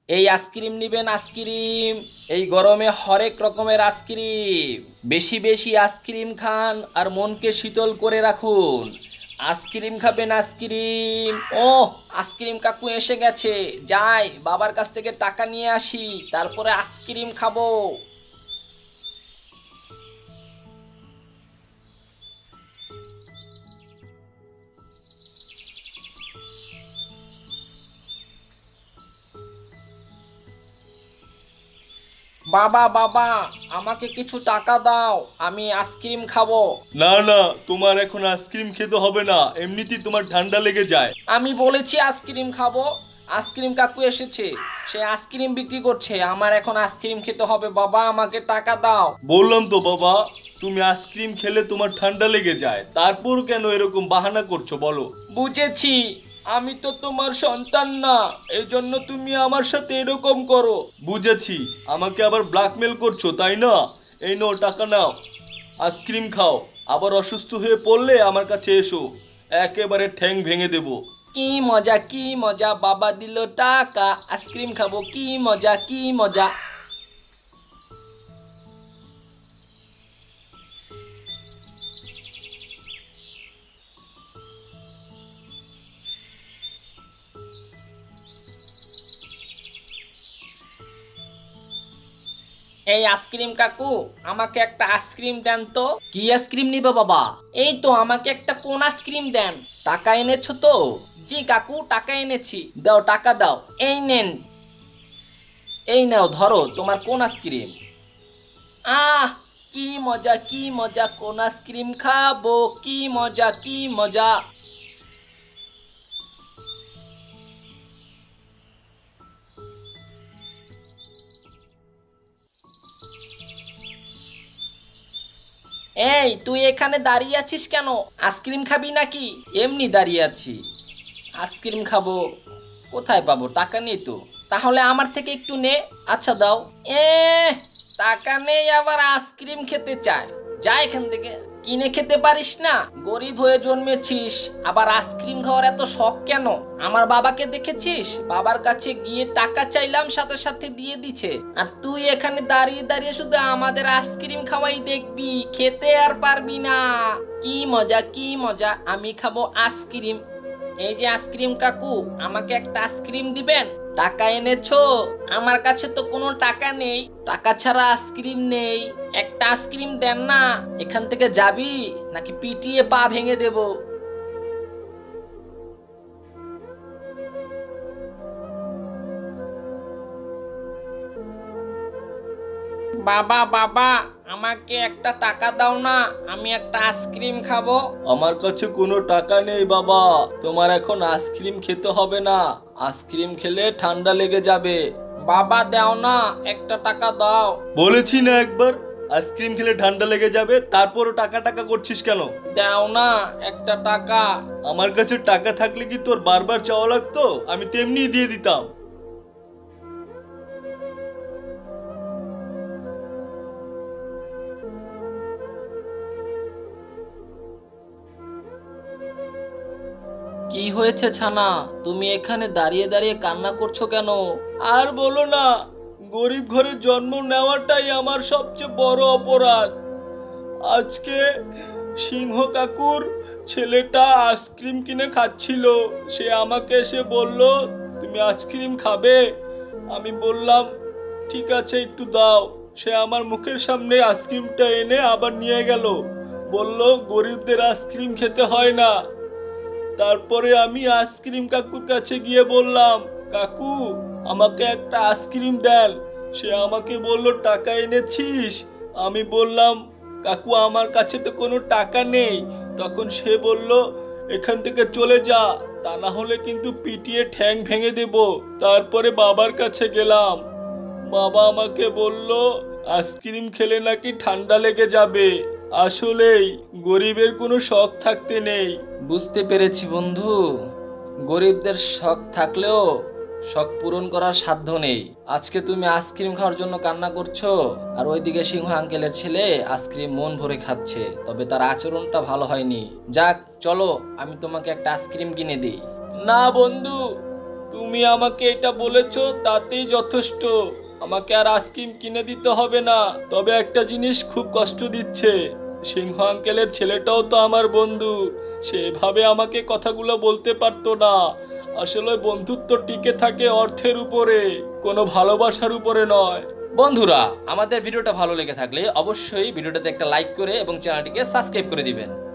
এই আইসক্রিম নিবেন আইসক্রিম, এই গরমে হরেক রকমের আইসক্রিম। বেশি বেশি আইসক্রিম খান আর মনকে শীতল করে রাখুন। আইসক্রিম খাবেন আইসক্রিম। ও আইসক্রিম কাকু এসে গেছে, যাই বাবার কাছ থেকে টাকা নিয়ে আসি, তারপরে আইসক্রিম খাবো। বাবা বাবা, আমাকে কিছু টাকা দাও, আমি আইসক্রিম খাবো। না না, তোমার এখন আইসক্রিম খেতে হবে না, এমনিতেই তোমার ঠান্ডা লেগে যায়। আমি বলেছি আইসক্রিম খাবো। আইসক্রিম কাকু এসেছে, সে আইসক্রিম বিক্রি করছে, আমার এখন আইসক্রিম খেতে হবে। বাবা আমাকে টাকা দাও। বললাম তো বাবা, তুমি আইসক্রিম খেলে তোমার ঠান্ডা লেগে যায়, তারপর কেন এরকম বাহানা করছো বলো? বুঝেছি, আমি তো তোমার সন্তান না, এই জন্য তুমি আমার সাথে এরকম করো। বুঝেছি, আমাকে আবার ব্ল্যাকমেল করছো তাই না? এই নাও টাকা নাও, আইসক্রিম খাও, আবার অসুস্থ হয়ে পড়লে আমার কাছে এসো, একেবারে ঠ্যাং ভেঙে দেবো। কি মজা কি মজা, বাবা দিল টাকা, আইসক্রিম খাবো, কি মজা কি মজা। এই আইসক্রিম কাকু, আমাকে একটা আইসক্রিম দেন তো। কি আইসক্রিম নিবে বাবা? এই তো আমাকে একটা কোন আইসক্রিম দেন। টাকা এনেছো তো? জি কাকু, টাকা এনেছি। দাও টাকা দাও, এই নেন। এই নাও ধরো তোমার কোন আইসক্রিম। আহ কি মজা কি মজা, কোন আইসক্রিম খাবো, কি মজা কি মজা। এই তুই এখানে দাঁড়িয়ে আছিস কেন? আইসক্রিম খাবি নাকি? এমনি দাঁড়িয়ে আছি, আইসক্রিম খাবো। কোথায় পাবো? টাকা নেই তো। তাহলে আমার থেকে একটু নে। আচ্ছা দাও। এ টাকা নেই আবার আইসক্রিম খেতে চায়, যা এখান থেকে। কিনে খেতে পারিস না? গরিব হয়ে জন্মেছিস, আবার আইসক্রিম খাওয়ার এত শখ কেন? আমার বাবাকে দেখেছিস? বাবার কাছে গিয়ে টাকা চাইলাম, সাথে সাথে দিয়ে দিছে। আর তুই এখানে দাঁড়িয়ে দাঁড়িয়ে শুধু আমাদের আইসক্রিম খাওয়াই দেখবি, খেতে আর পারবি না। কি মজা কি মজা, আমি খাবো আইসক্রিম। এই যে আইসক্রিম কাকু, আমাকে একটা আইসক্রিম দিবেন? টাকা এনেছো? আমার কাছে তো কোনো টাকা নেই, টাকা ছাড়া আইসক্রিম নেই। একটা আইসক্রিম দেন না। এখান থেকে যাবি নাকি পিটিয়ে পা ভেঙে দেব? বাবা বাবা, আমাকে একটা টাকা দাও না, আমি একটা আইসক্রিম খাবো। আমার কাছে কোনো টাকা নেই বাবা, তোমার এখন আইসক্রিম খেতে হবে না, আইসক্রিম খেলে ঠান্ডা লেগে যাবে। বাবা দাও না, একটা টাকা দাও। বলেছি না একবার, আইসক্রিম খেলে ঠান্ডা লেগে যাবে, তারপরও টাকা টাকা করছিস কেন? দাও না একটা টাকা। আমার কাছে টাকা থাকলে কি তোর বারবার চাওয়া লাগতো? আমি তেমনি দিয়ে দিতাম। কি হয়েছে ছানা, তুমি এখানে দাঁড়িয়ে দাঁড়িয়ে কান্না করছো কেন? আর বলো না, গরিব ঘরে জন্ম নেওয়াটাই আমার সবচেয়ে বড় অপরাধ। আজকে সিংহ কাকুর ছেলেটা আইসক্রিম কিনে খাচ্ছিল, সে আমাকে এসে বলল তুমি আইসক্রিম খাবে? আমি বললাম ঠিক আছে একটু দাও। সে আমার মুখের সামনে আইসক্রিমটা এনে আবার নিয়ে গেল, বলল গরিবদের আইসক্রিম খেতে হয় না। তারপরে আমি আইসক্রিম কাকুর কাছে গিয়ে বললাম কাকু আমাকে একটা আইসক্রিম দেন। সে আমাকে বলল টাকা এনেছিস? আমি বললাম কাকু আমার কাছে তো কোনো টাকা নেই। তখন সে বলল এখান থেকে চলে যা, তা না হলে কিন্তু পিটিয়ে ঠ্যাং ভেঙে দেব। তারপরে বাবার কাছে গেলাম, বাবা আমাকে বলল আইসক্রিম খেলে নাকি ঠান্ডা লেগে যাবে। আসলেই গরিবের কোনো শখ থাকতে নেই। বুঝতে পেরেছি বন্ধু, গরিবদের শখ থাকলেও শখ পূরণ করার সাধ্য নেই। আজকে তুমি আইসক্রিম খাওয়ার জন্য কান্না করছো, আর ওইদিকে সিংহ আঙ্কেলের ছেলে আইসক্রিম মন ভরে খাচ্ছে, তবে তার আচরণটা ভালো হয়নি। যাক চলো, আমি তোমাকে একটা আইসক্রিম কিনে দিই। না বন্ধু, তুমি আমাকে এটা বলেছো তাতেই যথেষ্ট। আমাকে আর আইসক্রিম কিনে দিতে হবে না। তবে একটা জিনিস খুব কষ্ট দিচ্ছে, সিংহ আঙ্কেলের ছেলেটাও তো আমার বন্ধু, সেভাবে আমাকে কথাগুলো বলতে পারতো না। আসলে বন্ধুত্ব টিকে থাকে অর্থের উপরে, কোনো ভালোবাসার উপরে নয়। বন্ধুরা, আমাদের ভিডিওটা ভালো লেগে থাকলে অবশ্যই ভিডিওটাতে একটা লাইক করে এবং চ্যানেলটিকে সাবস্ক্রাইব করে দিবেন।